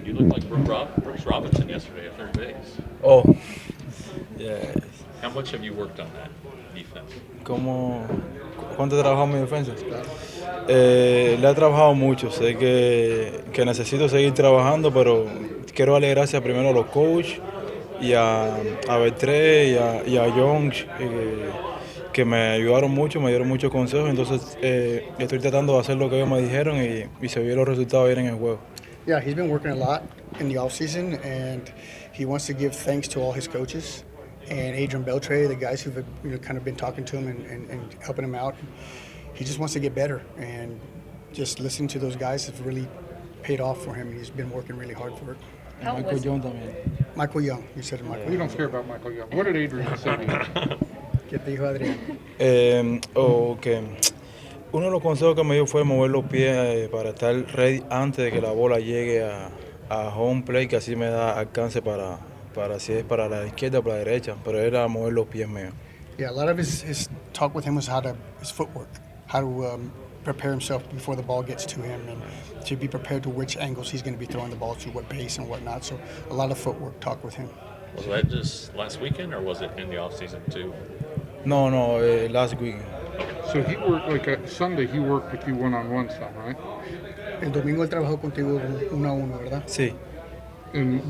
You looked like Brooks Robinson yesterday at third base. Oh, yeah. How much have you worked on that defense? ¿Cuánto he trabajado mi defensa? Claro. Le he trabajado mucho, sé que necesito seguir trabajando, pero quiero darle gracias primero a los coaches y a Bertré y a Jones, que me ayudaron mucho, me dieron muchos consejos, entonces estoy tratando de hacer lo que ellos me dijeron y se vio los resultados bien en el juego. Yeah, he's been working a lot in the offseason, and he wants to give thanks to all his coaches and Adrian Beltre, the guys who've kind of been talking to him and helping him out. He just wants to get better, and just listening to those guys has really paid off for him. He's been working really hard for it. Michael Jones también. Michael Young, you said Michael. We don't care about Michael Young. What did Adrian say to you? ¿Qué te dijo Adrián? Que uno de los consejos que me dio fue mover los pies para estar ready antes de que la bola llegue a home play, que así me da alcance para si es para la izquierda o para la derecha, pero era mover los pies míos. Yeah, a lot of his talk with him was his footwork, how to prepare himself before the ball gets to him, and to be prepared to which angles he's going to be throwing the ball to, what base and whatnot. So a lot of footwork talk with him. Was that just last weekend, or was it in the offseason too? No, last week. So he worked, like Sunday, he worked with you one-on-one some, right? El domingo él trabajó contigo 1-1, ¿verdad? Sí. And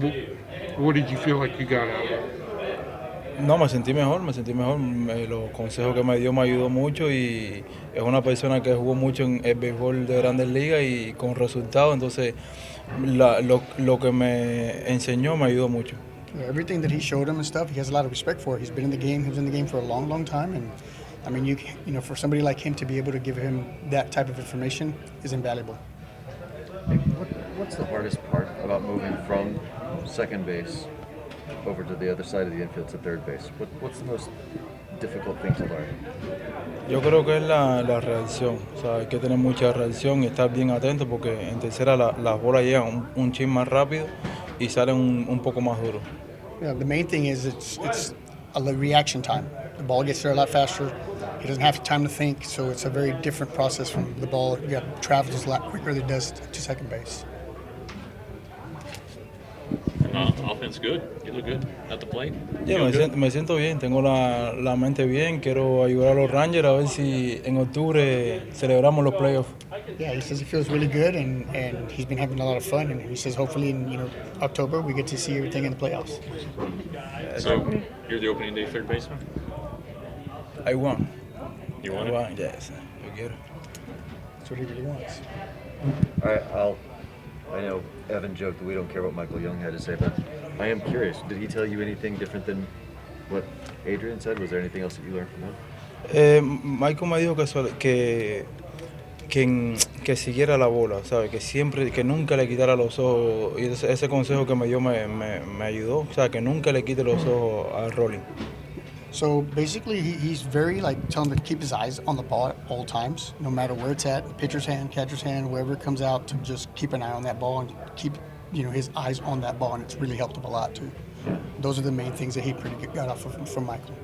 what did you feel like you got out of it? No, me sentí mejor. Los consejos que me dio me ayudó mucho y es una persona que jugó mucho en el béisbol de Grandes Ligas y con resultados, entonces lo que me enseñó me ayudó mucho. Yeah, everything that he showed him and stuff, he has a lot of respect for. He's been in the game. He was in the game for a long, long time, and I mean, you know, for somebody like him to be able to give him that type of information is invaluable. What's the hardest part about moving from second base over to the other side of the infield to third base? What's the most difficult thing to learn? Yo creo que es la reacción, o sea, hay que tener mucha reacción y estar bien atento porque en tercera las bolas llegan un chin más rápido y salen un poco más duros. Yeah, the main thing is it's a reaction time. The ball gets there a lot faster. He doesn't have time to think, so it's a very different process from the ball. Travels a lot quicker than it does to second base. Offense good. You look good at the plate. Yeah, me siento bien, tengo la mente bien, quiero ayudar a los Rangers a ver si en octubre celebramos los playoffs. Yeah, he says he feels really good, and he's been having a lot of fun, and he says hopefully in October we get to see everything in the playoffs. So you're the opening day third baseman. I won. You want it? Yes, yo quiero. That's what he really wants. All right, I know Evan joked that we don't care what Michael Young had to say, but I am curious. Did he tell you anything different than what Adrian said? Was there anything else that you learned from him? Michael me dijo que siguiera la bola, ¿sabe? Que nunca le quitara los ojos, y ese consejo que me dio me ayudó, o sea, que nunca le quite los ojos al rolling. So basically, he's very telling him to keep his eyes on the ball at all times, no matter where it's at, pitcher's hand, catcher's hand, wherever it comes out, to just keep an eye on that ball and keep his eyes on that ball, and it's really helped him a lot too. Those are the main things that he pretty good got off from Michael.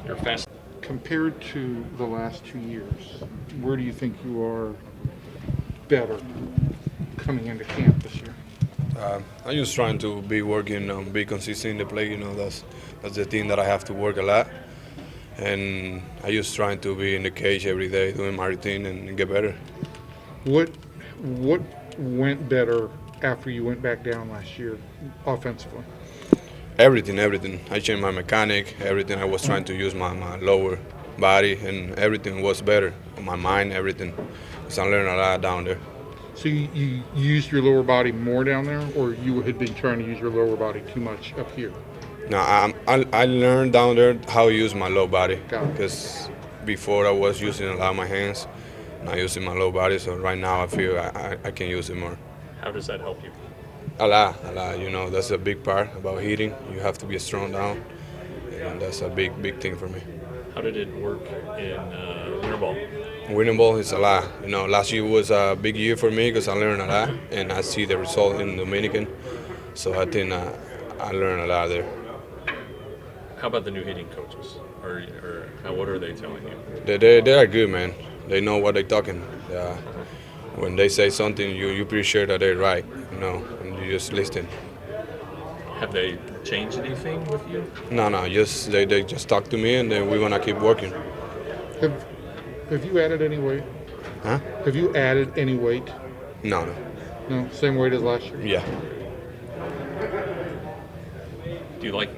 You're fast. Compared to the last 2 years, where do you think you are better coming into camp this year? I'm just trying to be working, be consistent in the play. That's the thing that I have to work a lot, and I just trying to be in the cage every day, doing my routine and get better. What went better after you went back down last year, offensively? Everything. I changed my mechanic. Everything. I was trying to use my lower body, and everything was better. My mind, everything. Because I learned a lot down there. So you used your lower body more down there, or you had been trying to use your lower body too much up here? No, I learned down there how to use my low body. Got it. Because before I was using a lot of my hands, not using my low body. So right now I feel I can use it more. How does that help you? A lot. That's a big part about hitting. You have to be strong down, and that's a big thing for me. How did it work in winter ball? Winning ball is a lot. Last year was a big year for me because I learned a lot, and I see the result in Dominican. So I think I learned a lot there. How about the new hitting coaches? Or what are they telling you? They are good, man. They know what they're talking. when they say something, you're pretty sure that they're right, and you just listen. Have they changed anything with you? No, just they just talk to me, and then we're gonna keep working. Have you added any weight? Huh? Have you added any weight? No. No, same weight as last year. Yeah. Do you like?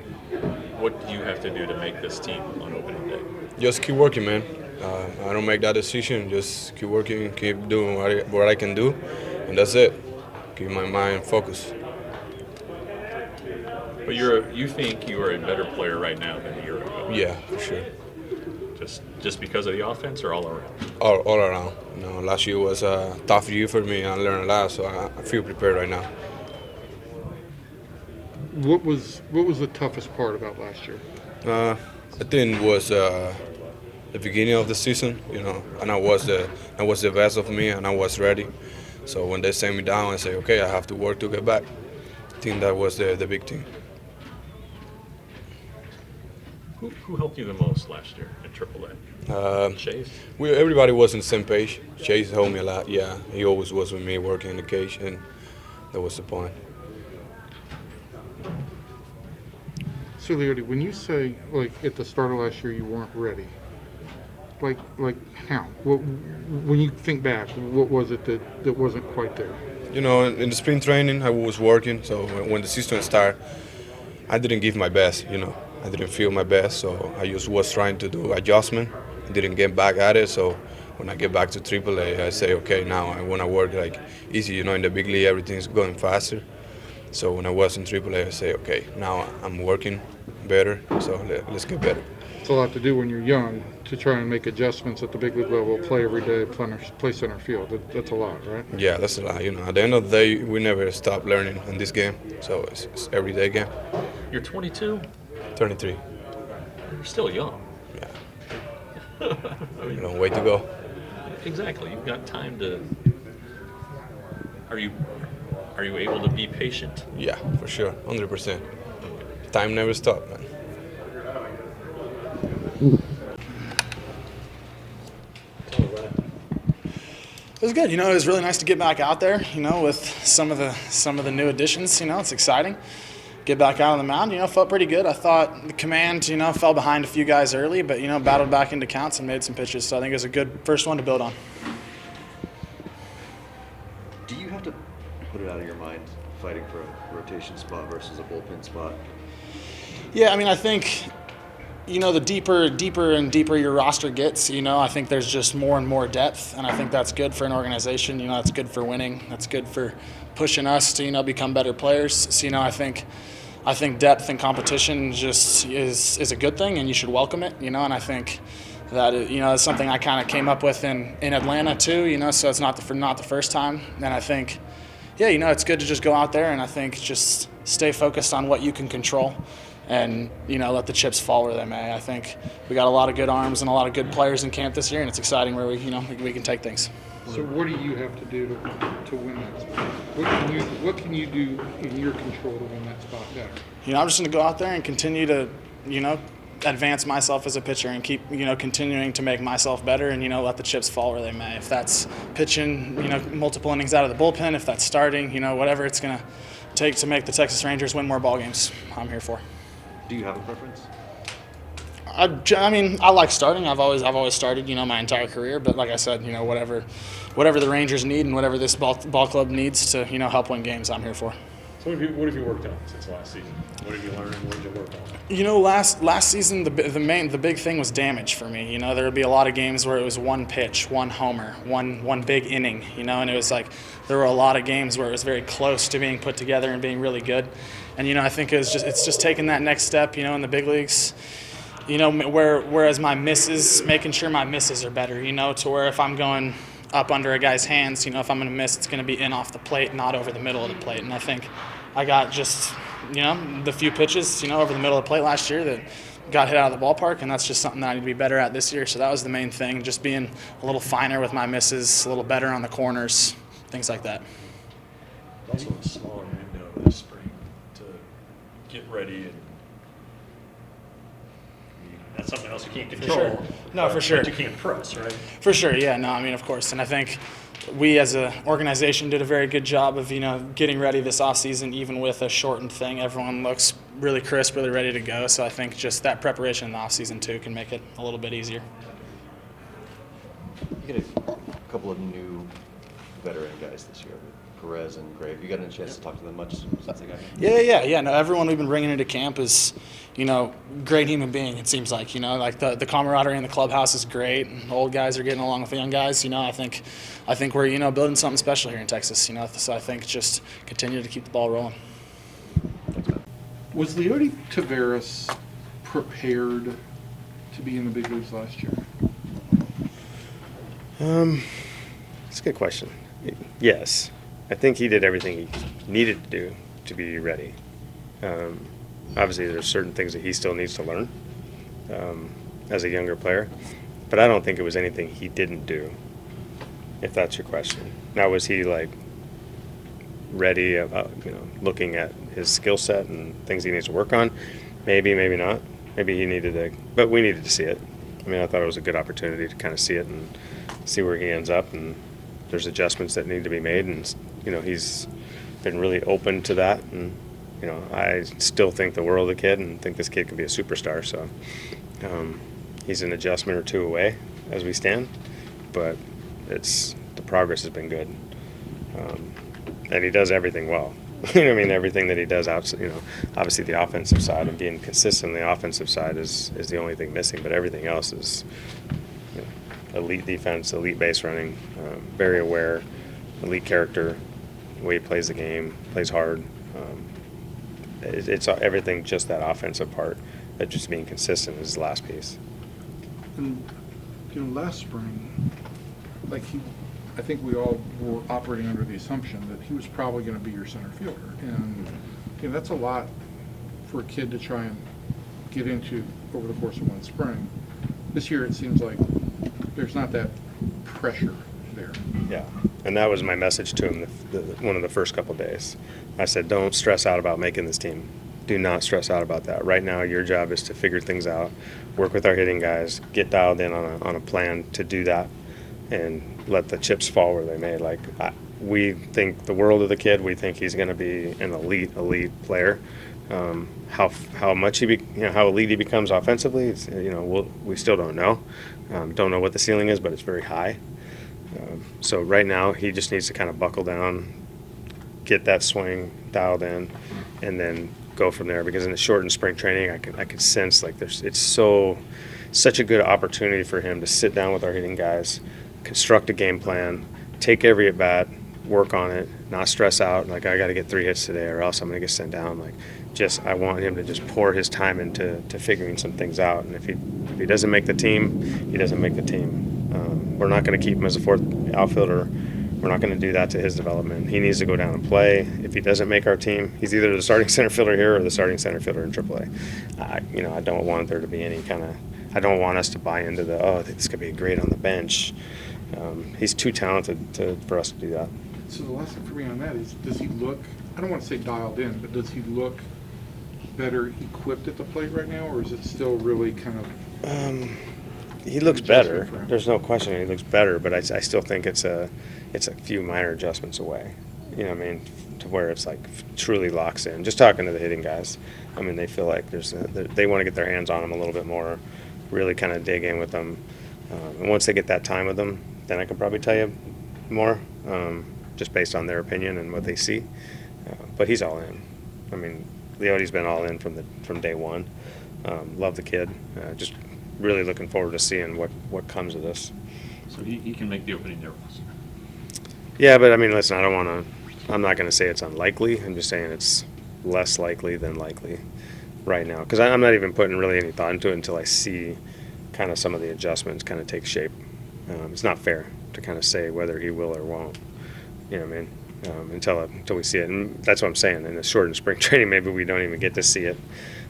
What do you have to do to make this team on opening day? Just keep working, man. I don't make that decision. Just keep working, keep doing what I can do, and that's it. Keep my mind focused. But you think you are a better player right now than a year ago? Yeah, for sure. Just because of the offense, or all around? All around. Last year was a tough year for me. I learned a lot, so I feel prepared right now. What was the toughest part about last year? I think it was the beginning of the season, and I was the best of me, and I was ready. So when they sent me down, I say, okay, I have to work to get back. I think that was the big thing. Who helped you the most last year in AAA? Chase? Everybody was on the same page. Chase helped me a lot. Yeah, he always was with me working in the cage, and that was the point. So, Leody, when you say, like, at the start of last year you weren't ready, like how? When you think back, what was it that wasn't quite there? In the spring training, I was working, so when the season started, I didn't give my best, I didn't feel my best, so I just was trying to do adjustment. I didn't get back at it, so when I get back to AAA, I say, okay, now I want to work like easy, in the big league, everything's going faster. So when I was in AAA, I say, okay, now I'm working better, so let's get better. It's a lot to do when you're young to try and make adjustmts at the big league level, play every day, play center field. That's a lot, right? Yeah, that's a lot. At the end of the day, we never stop learning in this game, so it's everyday game. You're 22? 23. You're still young. Yeah. Way to go. Exactly. You've got time to. Are you able to be patient? Yeah, for sure, 100%. Time never stops, man. It was good. It was really nice to get back out there. With some of the new additions. It's exciting. Get back out on the mound. Felt pretty good. I thought the command, fell behind a few guys early, but battled back into counts and made some pitches. So I think it was a good first one to build on. Do you have to put it out of your mind fighting for a rotation spot versus a bullpen spot? Yeah, I think, the deeper and deeper your roster gets, I think there's just more and more depth, and I think that's good for an organization. That's good for winning. That's good for pushing us to, become better players. So, I think depth and competition just is a good thing, and you should welcome it, and I think that, it's something I kind of came up with in Atlanta too, so it's not the first time. And I think, yeah, it's good to just go out there and I think just stay focused on what you can control. And, let the chips fall where they may. I think we got a lot of good arms and a lot of good players in camp this year, and it's exciting where we can take things. So what do you have to do to win that spot? What can you do in your control to win that spot better? I'm just going to go out there and continue to, advance myself as a pitcher and keep, continuing to make myself better and, let the chips fall where they may. If that's pitching, multiple innings out of the bullpen, if that's starting, whatever it's going to take to make the Texas Rangers win more ball games, I'm here for. Do you have a preference? I like starting. I've always started, my entire career. But like I said, whatever the Rangers need and whatever this ball club needs to, help win games, I'm here for. So what have you worked on since last season? What have you learned? What did you work on? Last season the big thing was damage for me. There would be a lot of games where it was one pitch, one homer, one big inning. And it was like there were a lot of games where it was very close to being put together and being really good. And I think it's just taking that next step. In the big leagues. Whereas making sure my misses are better. To where if I'm going up under a guy's hands, if I'm going to miss, it's going to be in off the plate, not over the middle of the plate. And I think I got just, the few pitches, over the middle of the plate last year that got hit out of the ballpark, and that's just something that I need to be better at this year. So that was the main thing, just being a little finer with my misses, a little better on the corners, things like that. Also a smaller window this spring to get ready and that's something else you can't control. For sure. No, for sure. But you can't press, right? For sure, yeah. No, of course. And I think we as an organization did a very good job of, getting ready this offseason, even with a shortened thing. Everyone looks really crisp, really ready to go. So I think just that preparation in the offseason too can make it a little bit easier. You get a couple of new veteran guys this year, Perez and Gray. Have you gotten a chance to talk to them much since they got here? Yeah. No, everyone we've been bringing into camp is, great human being. It seems like, like the camaraderie in the clubhouse is great. And old guys are getting along with the young guys. I think we're building something special here in Texas. So I think just continue to keep the ball rolling. Was Leody Taveras prepared to be in the big leagues last year? That's a good question. Yes. I think he did everything he needed to do to be ready. Obviously, there's certain things that he still needs to learn as a younger player, but I don't think it was anything he didn't do, if that's your question. Now, was he ready about looking at his skill set and things he needs to work on? Maybe, maybe not. Maybe he needed to, but we needed to see it. I mean, I thought it was a good opportunity to kind of see it and see where he ends up, and there's adjustments that need to be made, and he's been really open to that, and I still think the world of the kid and think this kid can be a superstar. So he's an adjustment or two away as we stand, but the progress has been good, and he does everything well. Everything that he does out, obviously the offensive side and being consistent on the offensive side is the only thing missing, but everything else is elite defense, elite base running, very aware, elite character, the way he plays the game, plays hard. It's everything, just that offensive part, that just being consistent is the last piece. And last spring, I think we all were operating under the assumption that he was probably going to be your center fielder, and that's a lot for a kid to try and get into over the course of one spring. This year, it seems like there's not that pressure there. Yeah, and that was my message to him one of the first couple of days. I said, don't stress out about making this team. Do not stress out about that. Right now, your job is to figure things out, work with our hitting guys, get dialed in on a plan to do that, and let the chips fall where they may. We think the world of the kid. We think he's going to be an elite player. How much how elite he becomes offensively, we still don't know. Don't know what the ceiling is, but it's very high. So right now, he just needs to kind of buckle down, get that swing dialed in, and then go from there. Because in the shortened spring training, I could sense it's such a good opportunity for him to sit down with our hitting guys, construct a game plan, take every at bat, work on it, not stress out. I got to get 3 hits today, or else I'm going to get sent down. I want him to just pour his time into figuring some things out. And if he doesn't make the team, he doesn't make the team. We're not going to keep him as a fourth outfielder. We're not going to do that to his development. He needs to go down and play. If he doesn't make our team, he's either the starting center fielder here or the starting center fielder in AAA. I don't want there to be any kind of. I don't want us to buy into this could be great on the bench. He's too talented for us to do that. So the last thing for me on that is, does he look, I don't want to say dialed in, but does he look better equipped at the plate right now, or is it still really kind of... He looks better. There's no question he looks better, but I still think it's a few minor adjustments away. To where it's truly locks in. Just talking to the hitting guys, they feel like they want to get their hands on him a little bit more, really kind of dig in with them. And once they get that time with them, then I can probably tell you more, just based on their opinion and what they see. But he's all in. Leody's been all in from day one. Love the kid. Just really looking forward to seeing what comes of this. So he can make the opening there. Yeah, but listen, I'm not going to say it's unlikely. I'm just saying it's less likely than likely right now, because I'm not even putting really any thought into it until I see kind of some of the adjustments kind of take shape. It's not fair to kind of say whether he will or won't. Until we see it, and that's what I'm saying. In the shortened spring training, maybe we don't even get to see it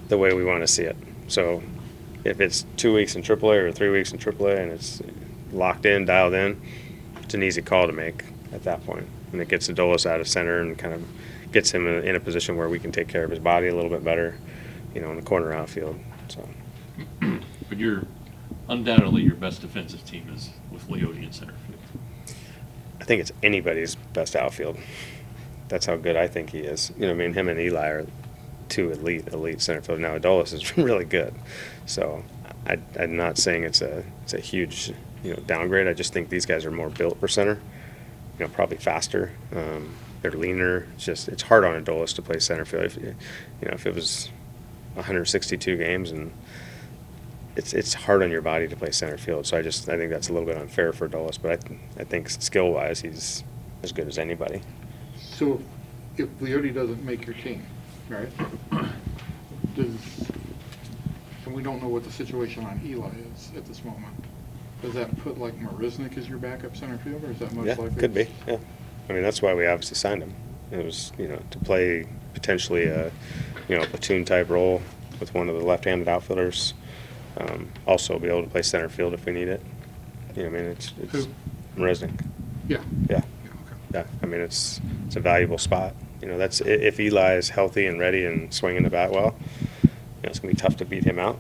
the way we want to see it. So if it's 2 weeks in AAA or 3 weeks in AAA and it's locked in, dialed in, it's an easy call to make at that point. And it gets Adolis out of center and kind of gets him in a position where we can take care of his body a little bit better, in the corner outfield. So. But undoubtedly your best defensive team is with Leody in center field. I think it's anybody's best outfield. That's how good I think he is. You know, I mean, him and Eli are two elite center field. Now Adolis is really good, so I'm not saying it's a huge downgrade. I just think these guys are more built for center. You know, probably faster. They're leaner. It's hard on Adolis to play center field. If it was 162 games, and it's hard on your body to play center field. So I think that's a little bit unfair for Adolis, but I think skill wise he's as good as anybody. So if Leody doesn't make your team, right? And we don't know what the situation on Eli is at this moment. Does that put like Marisnik as your backup center fielder, or is that most likely? Could be. Yeah, I mean that's why we obviously signed him. It was to play potentially a platoon type role with one of the left-handed outfielders. Also be able to play center field if we need it. I mean it's Marisnik. Yeah. Yeah. Okay. Yeah. I mean it's a valuable spot. That's if Eli is healthy and ready and swinging the bat well. It's gonna be tough to beat him out.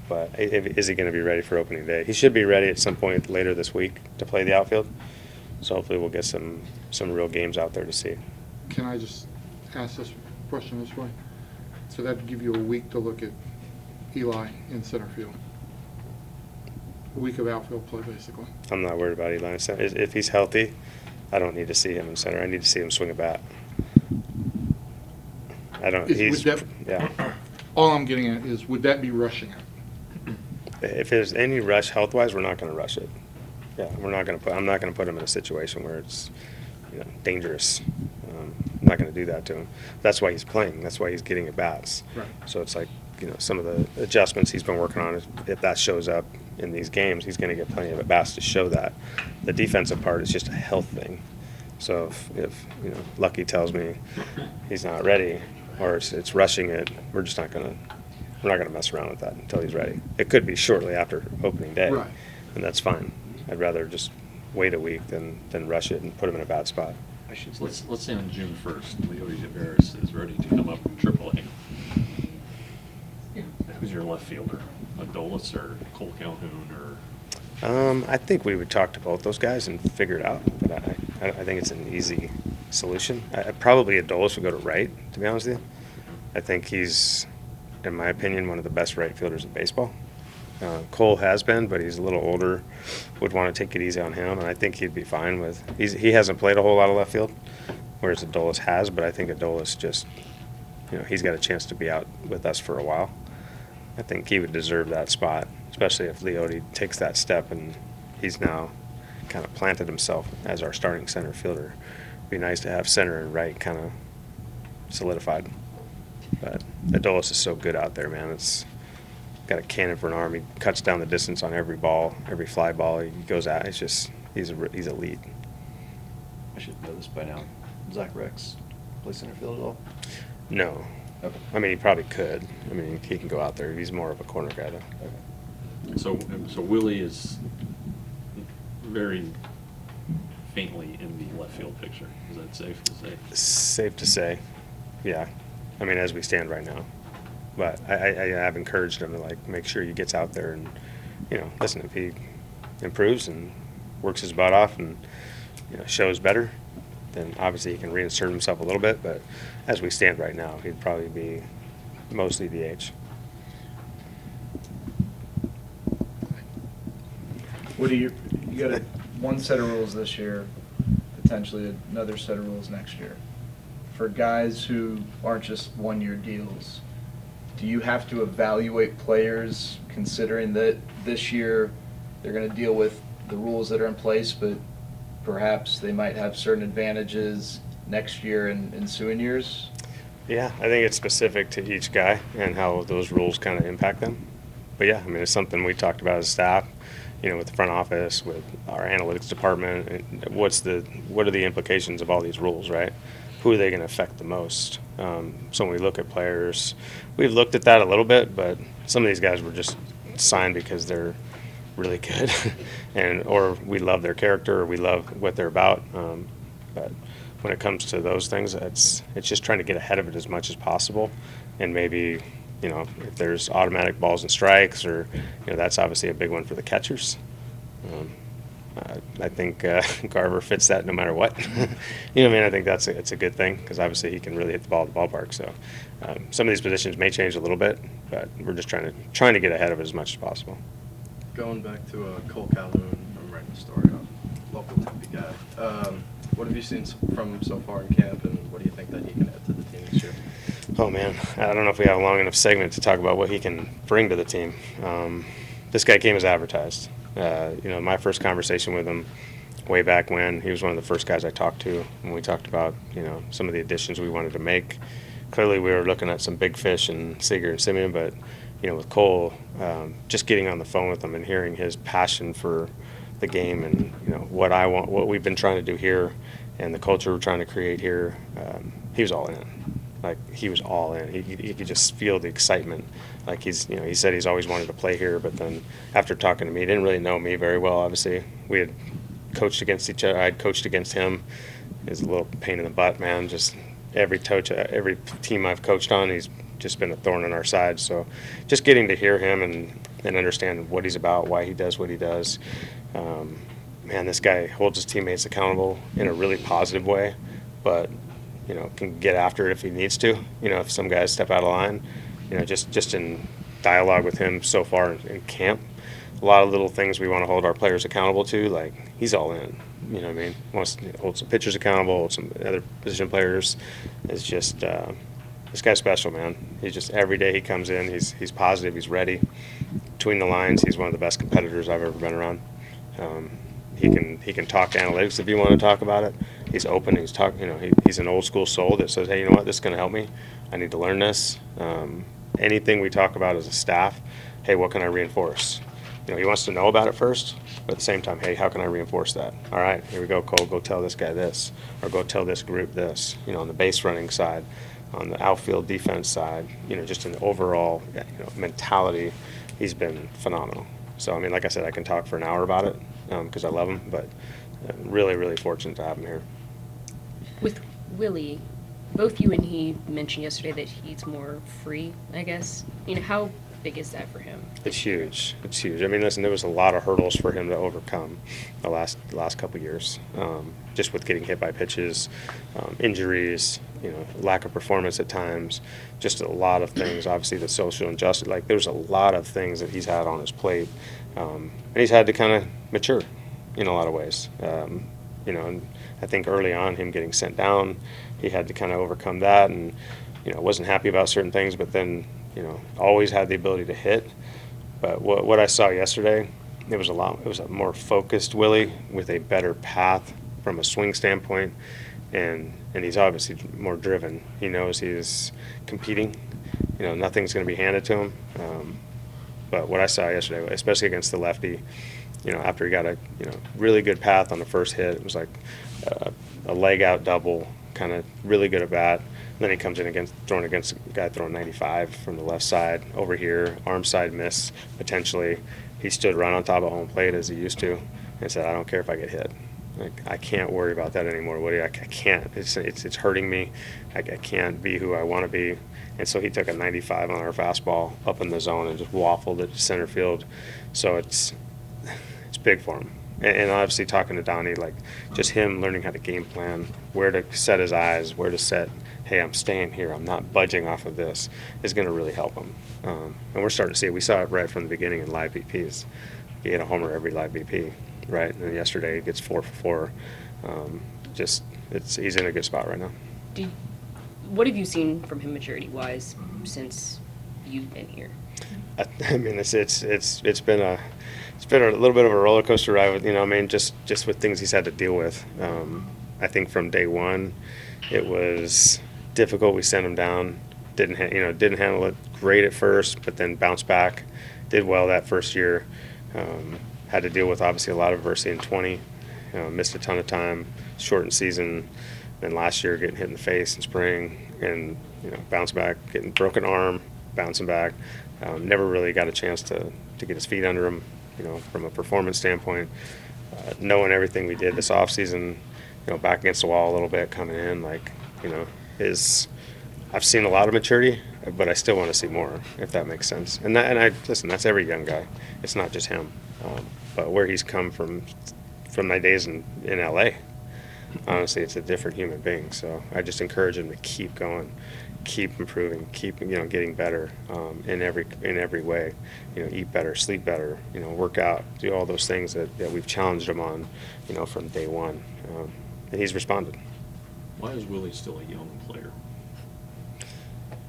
But is he going to be ready for opening day? He should be ready at some point later this week to play the outfield. So hopefully we'll get some real games out there to see. Can I just ask this question this way? So that'd give you a week to look at Eli in center field. A week of outfield play, basically. I'm not worried about Eli in center. If he's healthy, I don't need to see him in center. I need to see him swing a bat. All I'm getting at is, would that be rushing it? If there's any rush health-wise, we're not going to rush it. Yeah, I'm not going to put him in a situation where it's dangerous. I'm not going to do that to him. That's why he's playing. That's why he's getting at bats. Right. So it's like some of the adjustments he's been working on. If that shows up in these games, he's going to get plenty of at bats to show that. The defensive part is just a health thing. So if Lucky tells me he's not ready or it's rushing it, we're not going to mess around with that until he's ready. It could be shortly after opening day, right, and that's fine. I'd rather just wait a week than rush it and put him in a bad spot. Let's say on June 1st, Leody Taveras is ready to come up from AAA. Who's your left fielder? Adolis or Cole Calhoun or? I think we would talk to both those guys and figure it out, but I think it's an easy solution. Probably Adolis would go to right, to be honest with you. I think he's, in my opinion, one of the best right fielders in baseball. Cole has been, but he's a little older. Would want to take it easy on him, and I think he'd be fine with. He hasn't played a whole lot of left field, whereas Adolis has. But I think Adolis just, he's got a chance to be out with us for a while. I think he would deserve that spot, especially if Leody takes that step and he's now kind of planted himself as our starting center fielder. It'd be nice to have center and right kind of solidified. But Adolis is so good out there, man. It's got a cannon for an arm. He cuts down the distance on every ball, every fly ball he goes at. It's just he's elite. I should know this by now. Zach Rex play center field at all? No. Okay. I mean, he probably could. I mean, he can go out there. He's more of a corner guy, though. Okay. So Willie is very faintly in the left field picture. Is that safe to say? Safe to say, yeah. I mean, as we stand right now. But I have encouraged him to make sure he gets out there and, listen, if he improves and works his butt off and shows better, then obviously he can reinsert himself a little bit. But as we stand right now, he'd probably be mostly DH. What do you got one set of rules this year, potentially another set of rules next year. For guys who aren't just one-year deals, do you have to evaluate players considering that this year they're going to deal with the rules that are in place, but perhaps they might have certain advantages next year and ensuing years? Yeah, I think it's specific to each guy and how those rules kind of impact them. But yeah, I mean, it's something we talked about as staff, with the front office, with our analytics department. And what are the implications of all these rules, right? Who are they going to affect the most? So when we look at players, we've looked at that a little bit, but some of these guys were just signed because they're really good, or we love their character, or we love what they're about. But when it comes to those things, it's just trying to get ahead of it as much as possible, and maybe if there's automatic balls and strikes, or that's obviously a big one for the catchers. I think Garver fits that no matter what. You know what I mean? I think it's a good thing because obviously he can really hit the ball at the ballpark. So some of these positions may change a little bit, but we're just trying to get ahead of it as much as possible. Going back to Cole Calhoun, I'm writing the story on local Tempe guy. What have you seen from him so far in camp, and what do you think that he can add to the team this year? Oh man, I don't know if we have a long enough segment to talk about what he can bring to the team. This guy came as advertised. My first conversation with him way back when, he was one of the first guys I talked to when we talked about, some of the additions we wanted to make. Clearly we were looking at some big fish in Seager and Simeon, but, with Cole, just getting on the phone with him and hearing his passion for the game and, what I want, what we've been trying to do here and the culture we're trying to create here, he was all in. Like, he was all in. He could just feel the excitement. Like, he said he's always wanted to play here, but then after talking to me, he didn't really know me very well, obviously. We had coached against each other. I had coached against him. He's a little pain in the butt, man. Just every team I've coached on, he's just been a thorn in our side. So just getting to hear him and understand what he's about, why he does what he does. Man, this guy holds his teammates accountable in a really positive way, but can get after it if he needs to. If some guys step out of line, just in dialogue with him so far in camp, a lot of little things we want to hold our players accountable to. Like, he's all in. You know what I mean? Wants to hold some pitchers accountable, hold some other position players. It's just this guy's special, man. He's just every day he comes in, he's positive, he's ready. Between the lines, he's one of the best competitors I've ever been around. He can talk analytics if you want to talk about it. He's open. He's an old school soul that says, hey, you know what? This is going to help me. I need to learn this. Anything we talk about as a staff, hey, what can I reinforce? He wants to know about it first, but at the same time, hey, how can I reinforce that? All right, here we go, Cole. Go tell this guy this, or go tell this group this. On the base running side, on the outfield defense side, just in the overall mentality, he's been phenomenal. So, like I said, I can talk for an hour about it because I love him, but really, really fortunate to have him here. With Willie, both you and he mentioned yesterday that he's more free, I guess. How big is that for him? It's huge. It's huge. Listen, there was a lot of hurdles for him to overcome the last couple of years, just with getting hit by pitches, injuries, lack of performance at times, just a lot of things. Obviously, the social injustice. Like, there's a lot of things that he's had on his plate, and he's had to kind of mature in a lot of ways. And I think early on, him getting sent down, he had to kind of overcome that, and wasn't happy about certain things, but then always had the ability to hit. But what I saw yesterday, it was a more focused Willie with a better path from a swing standpoint, and he's obviously more driven. He knows he's competing. Nothing's going to be handed to him. But what I saw yesterday, especially against the lefty, after he got a really good path on the first hit, it was like a leg out double, kind of really good at bat. Then he comes in throwing against a guy throwing 95 from the left side over here, arm side miss potentially. He stood right on top of home plate as he used to and said, I don't care if I get hit. Like, I can't worry about that anymore, Woody. I can't. It's hurting me. I can't be who I want to be. And so he took a 95 on our fastball up in the zone and just waffled it to center field. So it's big for him. And obviously talking to Donnie, like, just him learning how to game plan, where to set his eyes, where to set, hey, I'm staying here, I'm not budging off of this, is going to really help him. And we're starting to see it. We saw it right from the beginning in live BPs. He hit a homer every live BP, right? And then yesterday he gets 4 for 4. He's in a good spot right now. What have you seen from him maturity-wise since you've been here? It's been a little bit of a roller coaster ride with, just with things he's had to deal with. I think from day one, it was difficult. We sent him down, didn't handle it great at first, but then bounced back, did well that first year. Had to deal with obviously a lot of adversity in 20, missed a ton of time, shortened season. Then last year getting hit in the face in spring, and bounced back, getting broken arm, bouncing back. Never really got a chance to get his feet under him, from a performance standpoint. Knowing everything we did this offseason, back against the wall a little bit coming in, I've seen a lot of maturity, but I still want to see more, if that makes sense. And listen, that's every young guy. It's not just him. But where he's come from from my days in LA. Honestly, it's a different human being. So I just encourage him to keep going, keep improving, keep getting better in every way. Eat better, sleep better, work out, do all those things that we've challenged him on, from day one, and he's responded. Why is Willie still a young player?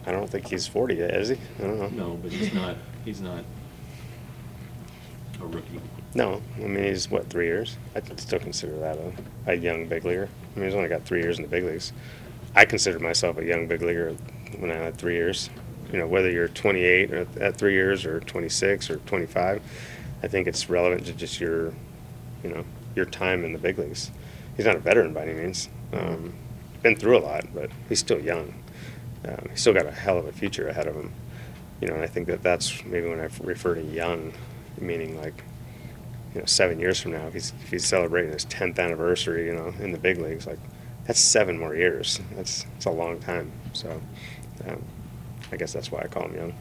I don't think he's 40 yet, is he? I don't know. No, but he's not. He's not a rookie. No, I mean he's 3 years. I still consider that a young big leaguer. I mean he's only got 3 years in the big leagues. I consider myself a young big leaguer when I had 3 years. Whether you're 28 at 3 years or 26 or 25, I think it's relevant to just your time in the big leagues. He's not a veteran by any means. Been through a lot, but he's still young. He's still got a hell of a future ahead of him. And I think that's maybe when I refer to young, meaning 7 years from now, if he's celebrating his 10th anniversary, in the big leagues, that's 7 more years. That's a long time. So I guess that's why I call him young.